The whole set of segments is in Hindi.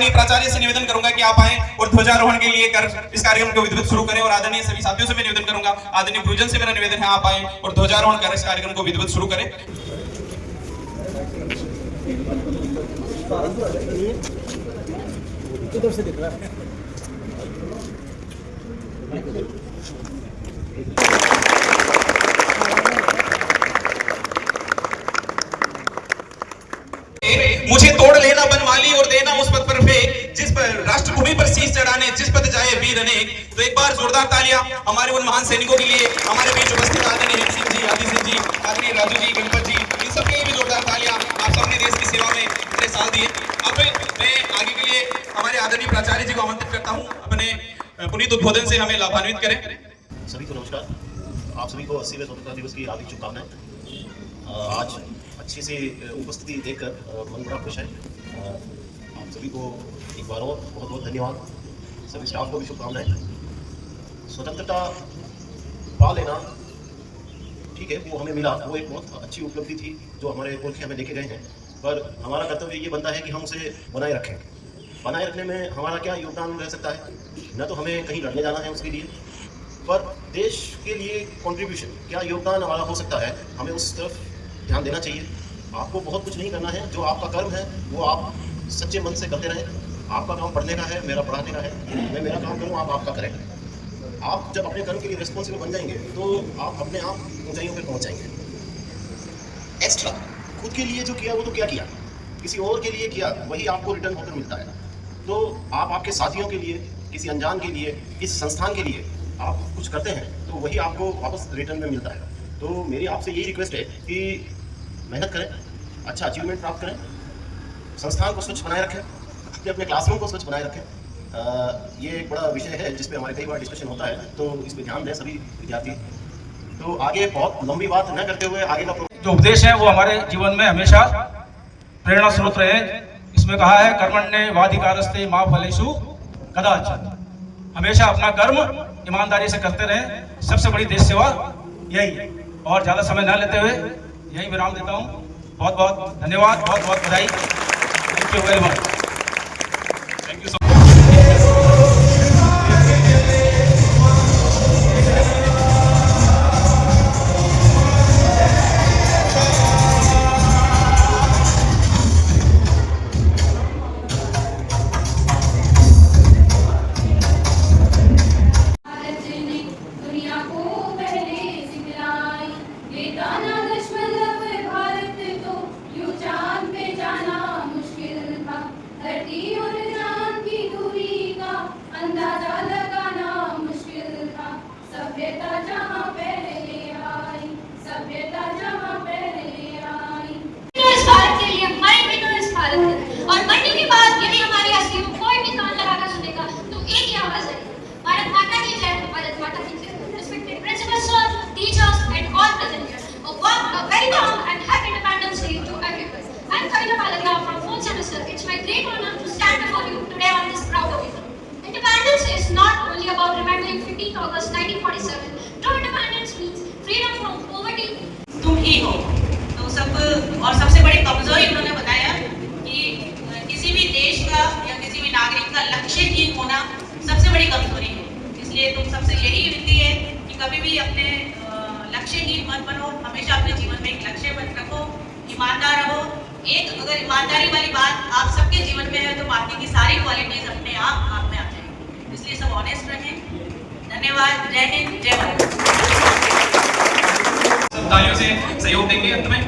आदरणीय प्राचार्य से निवेदन करूंगा कि आप आए और ध्वजारोहण के लिए कर इस कार्यक्रम को विधिवत शुरू करें। और आदरणीय सभी साथियों से मैं निवेदन करूंगा, आदरणीय गुरुजन से मेरा निवेदन है, आप आए और ध्वजारोहण कर इस कार्यक्रम को विधिवत शुरू करें। इधर से दिख रहा है। मुझे तोड़ लेना बनमाली और देना उस पद पर फेंक जिस पर राष्ट्रभूमि पर शीश चढ़ाने जिस पद जाए वीर अनेक। तो एक बार जोरदार तालियां हमारे उन महान सैनिकों के लिए, हमारे बीच उपस्थित आदरणीय सिंह जी, आदि सिंह जी, आदरणीय राजू जी, गणपत जी, इन सबके लिए भी जोरदार तालियां। आप सबने देश की सेवा में इतने साल दिए। अब मैं आगे के लिए हमारे आदरणीय प्राचार्य जी को आमंत्रित करता हूँ अपने पुनीत उद्बोधन से हमें लाभान्वित करें। सभी को नमस्कार। आप सभी को 80वें स्वतंत्रता दिवस की हार्दिक शुभकामनाएं। आज अच्छी सी उपस्थिति देखकर मन बड़ा खुश है। आप सभी को एक बार और बहुत बहुत धन्यवाद। सभी स्टाफ को भी शुभकामनाएं। स्वतंत्रता पा लेना ठीक है, वो हमें मिला, वो एक बहुत अच्छी उपलब्धि थी जो हमारे पुरखे हमें लेके गए हैं। पर हमारा कर्तव्य ये बनता है कि हम उसे बनाए रखें। बनाए रखने में हमारा क्या योगदान रह सकता है? न तो हमें कहीं लड़ने जाना है उसके लिए, पर देश के लिए कंट्रीब्यूशन क्या योगदान हमारा हो सकता है, हमें उस तरफ ध्यान देना चाहिए। आपको बहुत कुछ नहीं करना है, जो आपका कर्म है वो आप सच्चे मन से करते रहें। आपका काम पढ़ने का है, मेरा पढ़ाने का है। मैं मेरा काम करूँ, आप आपका करें। आप जब अपने कर्म के लिए रिस्पॉन्सिबल बन जाएंगे तो आप अपने आप ऊंचाइयों पर पहुँच जाएंगे। एक्स्ट्रा खुद के लिए जो किया वो तो क्या किया, किसी और के लिए किया, वही आपको रिटर्न होकर मिलता है। तो आप आपके साथियों के लिए, किसी अनजान के लिए, किसी संस्थान के लिए आप कुछ करते हैं तो वही आपको वापस रिटर्न में मिलता है। तो मेरी आपसे यही रिक्वेस्ट है कि मेहनत करें, अच्छा अचीवमेंट प्राप्त करें, संस्थान को स्वच्छ बनाए रखें, अपने क्लासरूम को स्वच्छ बनाए रखें। ये एक बड़ा विषय है जिस पे हमारे कई बार डिस्कशन होता है, तो इस पे ध्यान दें सभी विद्यार्थी। तो आगे बहुत लंबी बात न करते हुए आगे का जो उपदेश है वो हमारे जीवन में हमेशा प्रेरणा स्रोत रहे। इसमें कहा है कर्मण्येवाधिकारस्ते मा फलेषु कदाचन। हमेशा अपना कर्म ईमानदारी से करते रहें। सबसे बड़ी देश सेवा यही है। और ज्यादा समय न लेते हुए यही विराम देता हूँ। बहुत बहुत धन्यवाद, बहुत बहुत बधाई। Thank you very much. Thank you so It's my great honor to stand before you today on this proud occasion. Independence is not only about remembering 15th August 1947. True independence means freedom from poverty. तुम ही हो तो सब, और सबसे बड़ी कमजोरी उन्होंने बताया कि किसी भी देश का या किसी भी नागरिक का लक्ष्यहीन होना सबसे बड़ी कमजोरी है। इसलिए तुम सबसे यही विनती है कि कभी भी अपने लक्ष्यहीन मत बनो, हमेशा अपने जीवन में एक लक्ष्य मत रखो, ईमानदार रहो। एक अगर ईमानदारी वाली बात आप सबके जीवन में है तो बाकी की सारी क्वालिटीज अपने आप में आ जाएंगी। इसलिए सब ऑनेस्ट रहें। धन्यवाद। जय हिंद, जय भारत। तालियों से सहयोग देंगे। अंत में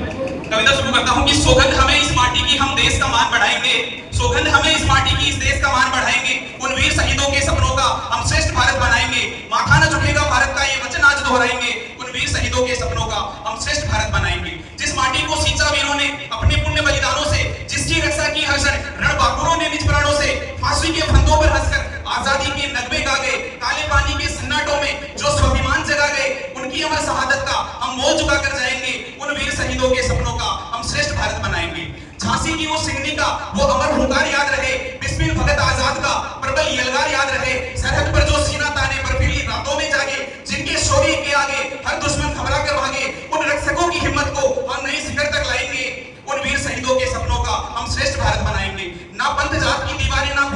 कविता शुरू करता हूँ कि सौगंध हमें इस माटी की, हम देश का मान बढ़ाएंगे। सौगंध हमें इस माटी की, इस देश का मान बढ़ाएंगे। उन वीर शहीदों के सपनों का हम श्रेष्ठ भारत बनाएंगे। माथा न झुकेगा भारत का, ये वचन आज दोहराएंगे। उन वीर शहीदों के सपनों का हम श्रेष्ठ भारत बनाएंगे। जिस माटी को सींचा वीरों ने अपने पुण्य बलिदानों से, जिसकी रक्षा की हर क्षण रणबांकुरों ने निज प्राणों से, फांसी के फंदों पर हंसकर आजादी के नगमे गा गए, काले पानी के सन्नाटों में जो स्वाभिमान जगा गए, उनकी अमर शहादत का हम मोल चुका कर जाएंगे। उन वीर शहीदों के सपनों का हम श्रेष्ठ भारत बनाएंगे। झांसी की वो सिंगनी का वो अमर हुंकार याद रहे, बिस्मिल भगत आजाद का प्रबल यलगार याद रहे। सरहद पर जो सीना ताने बर्फीली रातों में जागे, जिनके शौर्य के आगे हर दुश्मन घबरा कर भागे, उन रक्षकों की हिम्मत को हम नई शिखर तक लाएंगे। उन वीर शहीदों के सपनों का हम श्रेष्ठ भारत बनाएंगे। ना पंथ जात की दीवारें, ना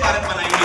भारत बनाएंगे।